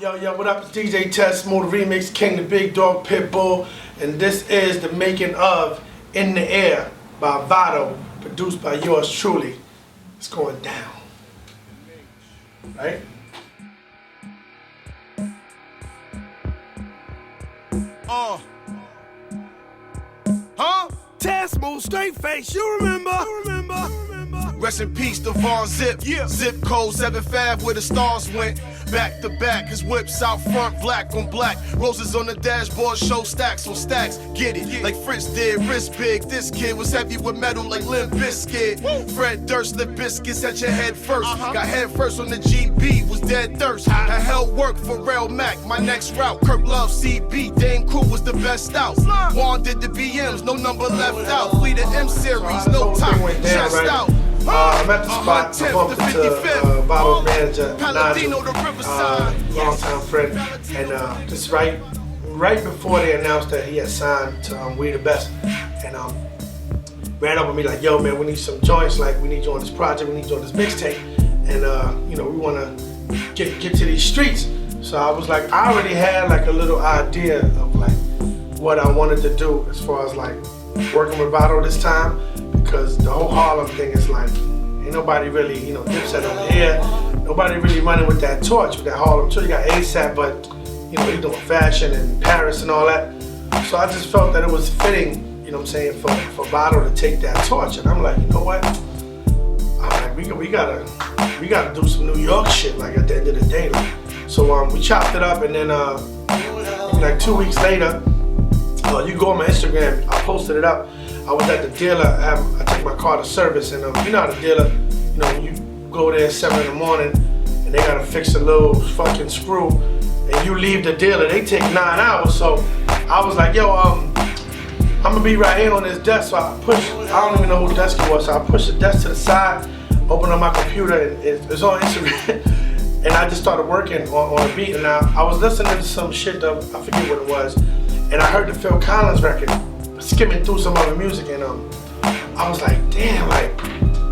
Yo, what up? It's DJ Tedsmooth, Remix King, the Big Dog Pitbull, and this is the making of In the Air by Vado, produced by yours truly. It's going down. Right? Tedsmooth, straight face, you remember? Rest in peace to Von Zip. Yeah. Zip code 75 where the stars went. Back to back, his whips out front, black on black. Roses on the dashboard, show stacks on stacks. Get it, Yeah. like Fritz did, wrist big. This kid was heavy with metal like Limp Bizkit. Fred Durst, Limp Bizkit at your head 1st. Got head first on the GB, was dead thirst. Had hell work for Rail Mac, my next route. Kirk Love, CB, Dame Crew was the best out. Juan did the BMs, no number left out. Fleet of M series, no top, just out. I'm at the spot. I bumped into Vado manager, Nigel, long-time friend, and just right before they announced that he had signed to We the Best, and ran up with me like, yo man, we need some joints, like we need you on this project, we need you on this mixtape, and we want to get to these streets. So I was like, I already had like a little idea of like what I wanted to do as far as like working with Vado this time. Because the whole Harlem thing is like, ain't nobody really, Dipset over here. Nobody really running with that torch, with that Harlem torch. You got ASAP, but, he doing fashion in Paris and all that. So I just felt that it was fitting, for Vado to take that torch. And I'm like, you know what? I'm like, we gotta do some New York shit, like at the end of the day. Like. So we chopped it up, and then like 2 weeks later, you go on my Instagram, I posted it up. I was at the dealer, I took my car to service, and you know how the dealer, you go there at 7 in the morning, and they gotta fix a little fucking screw, and you leave the dealer, they take 9 hours, so I was like, yo, I'm gonna be right here on this desk, so I don't even know who the desk was, so I pushed the desk to the side, opened up my computer, and it's on Instagram, and I just started working on a beat, and I was listening to some shit that, I forget what it was, and I heard the Phil Collins record, skimming through some other music, and I was like, damn, like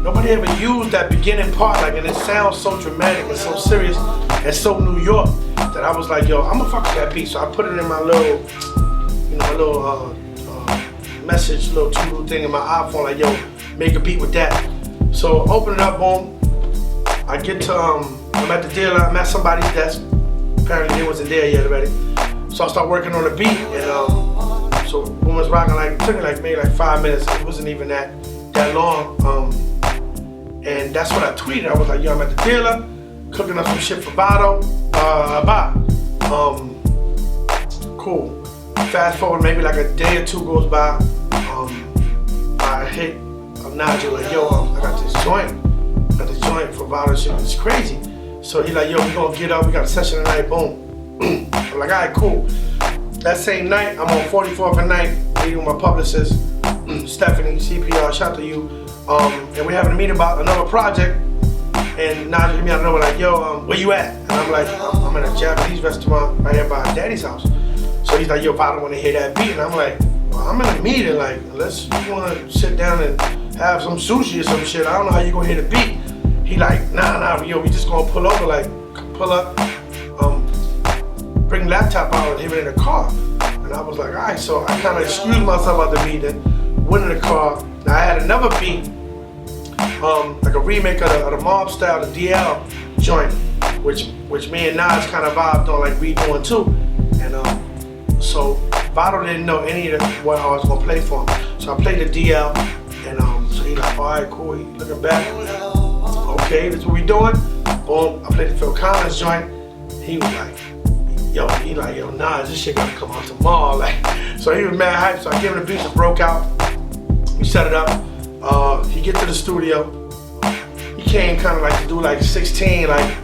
nobody ever used that beginning part, like, and it sounds so dramatic and so serious and so New York that I was like, yo, I'm gonna fuck with that beat. So I put it in my little, message, little two thing in my iPhone, like, yo, make a beat with that. So open it up, boom. I get to, I'm at the dealer, I'm at somebody's desk. Apparently they wasn't there yet already. So I start working on the beat, and so when I was rocking, like, it took me like maybe 5 minutes. It wasn't even that long. And that's what I tweeted. I was like, yo, I'm at the dealer, cooking up some shit for Vado. Bye. Cool. Fast forward, maybe like a day or two goes by. I hit Nigel like, yo, I got this joint for Vado. Shit, it's crazy. So he like, yo, we gonna get up. We got a session tonight. Boom. I'm like, all right, cool. That same night, I'm on 44th and night, meeting with my publicist, Stephanie, CPR, shout out to you. And we're having a meeting about another project. And Nigel hit me out of nowhere like, yo, where you at? And I'm like, I'm in a Japanese restaurant right here by Daddy's house. So he's like, yo, Vado wanna hear that beat. And I'm like, well, I'm in a meeting, like, you wanna sit down and have some sushi or some shit. I don't know how you gonna hear the beat. He like, nah, yo, we just gonna pull over, like, pull up. Bring laptop out and hit it in the car. And I was like, all right, so I kind of excused myself out the meeting, went in the car. Now I had another beat, like a remake of the Mob Style, the DL joint, which me and Nas kind of vibed on, like redoing too. And so Vado didn't know any of what I was gonna play for him. So I played the DL, and so he like, all right, cool, he looking back. Okay, that's what we doing. Boom, I played the Phil Collins joint. He was like, yo, Nas, this shit gotta come out tomorrow. Like, so he was mad hyped. So I gave him the beats, it broke out. We set it up. He get to the studio. He came kind of like to do like 16, like,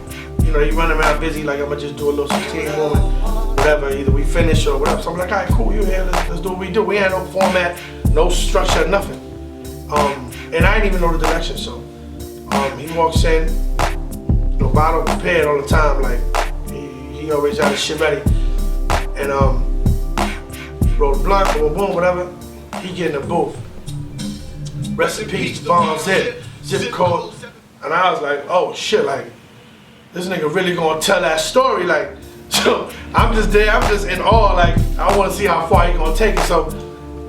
he running around busy, like I'm gonna just do a little 16 moment, whatever, either we finish or whatever. So I'm like, all right, cool, you here, let's do what we do. We had no format, no structure, nothing. And I didn't even know the direction, so he walks in, Vado prepared all the time, like, he always had his shit ready, and roll the blunt, boom, whatever. He get in the booth. Rest in peace, Von Zip code, and I was like, oh shit, like this nigga really gonna tell that story, like. So So I'm just there, I'm just in awe, like I want to see how far he gonna take it. So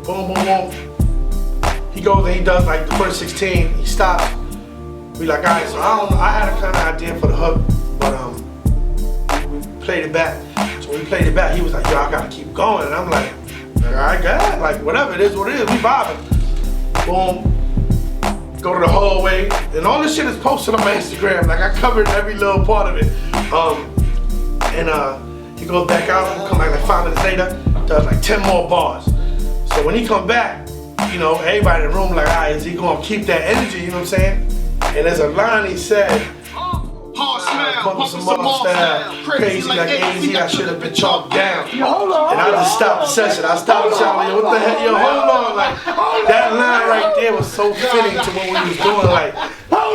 boom, boom, boom. He goes and he does like the first 16. He stops. We like, all right. So I had a kind of idea for the hook, but we played it back. So when we played it back, he was like, yo, I gotta keep going, and I'm like, all right, God, like whatever it is, what it is. We vibing. Boom. Go to the hallway, and all this shit is posted on my Instagram. Like I covered every little part of it. He goes back out, he come back like 5 minutes later, does like 10 more bars. So when he come back, you know, everybody in the room like, all right, is he gonna keep that energy, you know what I'm saying? And there's a line he said, bumping some more style, crazy like AZ, I should have been chalked down. And I just stopped the session. I stopped the session, like, yo, what the heck, yo, hold on. Like, that line right there was so fitting to what we was doing, like,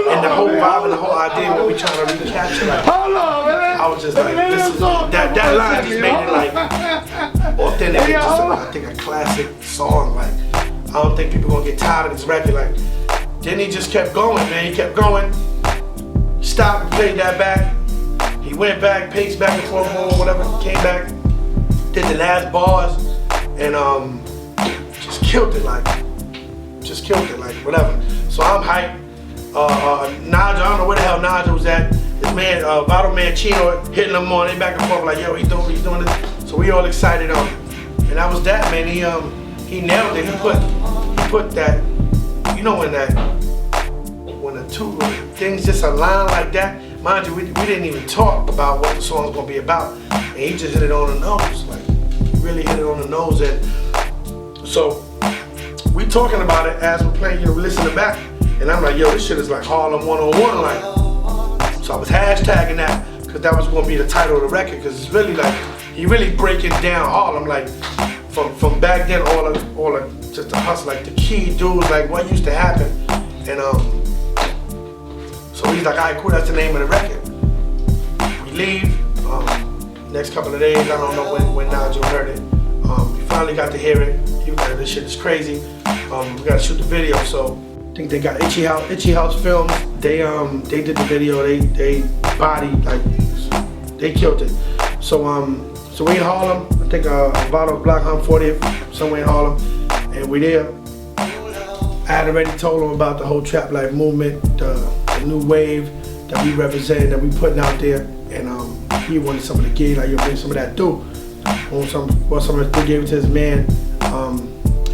and the whole vibe and the whole idea what we trying to recapture, like, I was just like, this is, that line just made it like authentic. It's just, I think, a classic song. Like, I don't think people gonna get tired of this record. Like, then he just kept going, man. He kept going. Stopped and played that back. He went back, paced back and forth, whatever. Came back, did the last bars, and just killed it, like whatever. So I'm hyped. Naja, I don't know where the hell Naja was at. This man, Vado man Chino hitting them on, they back and forth like, yo, he's doing this. So we all excited and that was that, man. He nailed it. He put that, you know, when the two things just align like that. Mind you, we didn't even talk about what the song's gonna be about, and he just hit it on the nose, like really hit it on the nose. And so we talking about it as we're playing, you know, listening back, and I'm like, yo, this shit is like Harlem 101, like. So I was hashtagging that because that was gonna be the title of the record, because it's really like he really breaking down Harlem, like from back then, all the just the hustle, like the key dudes, like what used to happen, and so he's like, all right, cool, that's the name of the record. We leave, next couple of days, I don't know when Nigel heard it. We finally got to hear it. He was like, this shit is crazy. We gotta shoot the video, so I think they got Itchy House Films. They did the video, they bodied, like, they killed it. So we in Harlem, I think Vado Block 140th, somewhere in Harlem, and we there. I had already told him about the whole trap life movement, the new wave that we represent, that we putting out there, and he wanted some of the gear, like, you bring some of that through. Some of the gave it to his man,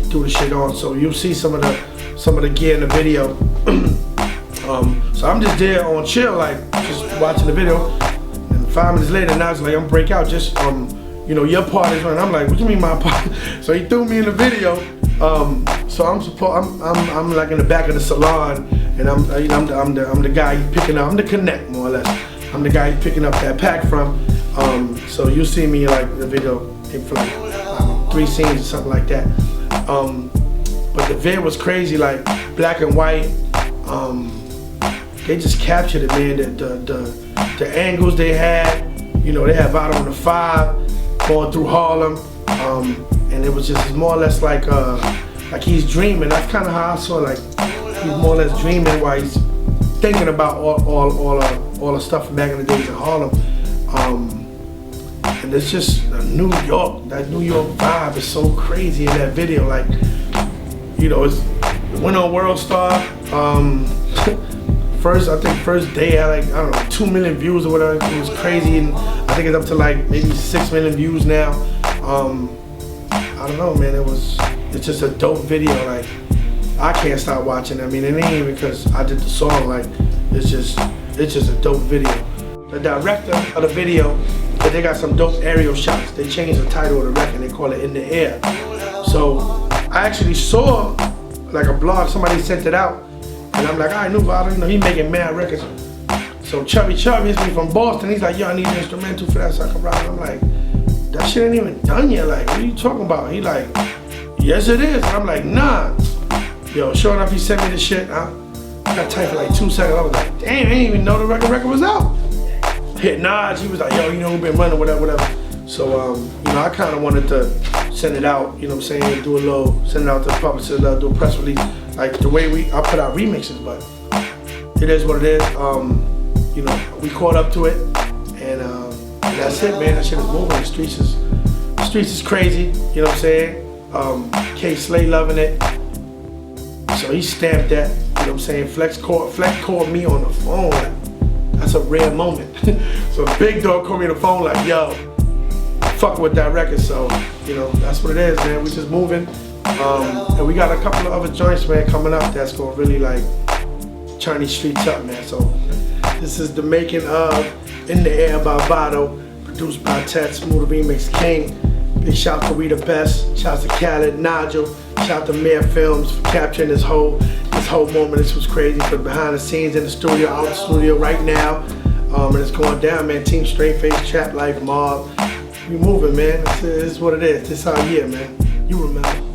threw the shit on. So you'll see some of the gear in the video. So I'm just there on chill, like just watching the video. And 5 minutes later, now it's like, I'm break out, just you know, your part is running. I'm like, what do you mean my part? So he threw me in the video. So I'm like in the back of the salon, and I'm the guy he's picking up. I'm the connect, more or less. I'm the guy he's picking up that pack from. So you see me like the video for like, I don't know, 3 scenes or something like that. But the vid was crazy, like black and white. They just captured it, man. The angles they had, you know, they had Vado on the 5 going through Harlem, and it was just more or less like he's dreaming. That's kind of how I saw, like he's more or less dreaming while he's thinking about all the stuff from back in the days in Harlem. And it's just that New York vibe is so crazy in that video. Like, you know, it went on World Star. First day had like, I don't know, 2 million views or whatever. It was crazy, and I think it's up to like maybe 6 million views now. I don't know, man. It's just a dope video. Like, I can't stop watching. I mean, it ain't even because I did the song. Like, it's just a dope video. The director of the video, they got some dope aerial shots. They changed the title of the record. They call it In the Air. So I actually saw like a blog. Somebody sent it out, and I'm like, I knew Vado. You know, he making mad records. So Chubby hits me from Boston. He's like, yo, I need an instrumental for that so I can ride. I'm like, that shit ain't even done yet. Like, what are you talking about? He like, yes it is. And I'm like, nah. Yo, sure enough, he sent me the shit. I got typed for like 2 seconds. I was like, damn, I didn't even know the record was out. Hit Naj, he was like, yo, you know, we've been running, whatever. So, you know, I kind of wanted to send it out, you know what I'm saying, send it out to the publishers, do a press release, like the way I put out remixes, but it is what it is. You know, we caught up to it, and that's it, man. That shit is moving. The streets is crazy. You know what I'm saying? K Slay loving it. So he stamped that. You know what I'm saying? Flex called me on the phone. That's a rare moment. So Big Dog called me on the phone like, yo, fuck with that record. So, you know, that's what it is, man. We just moving. And we got a couple of other joints, man, coming up that's gonna really like turn these streets up, man. So this is the making of In the Air by Vado, produced by Tedsmooth, Remix King. Big shout to We the Best. Shout to Khaled, Nigel. Shout to Mayor Films for capturing this whole moment. This was crazy. For behind the scenes in the studio, out the studio right now. And it's going down, man. Team Straight Face, Trap Life, Mob. We moving, man. This is what it is. This our year, man. You remember.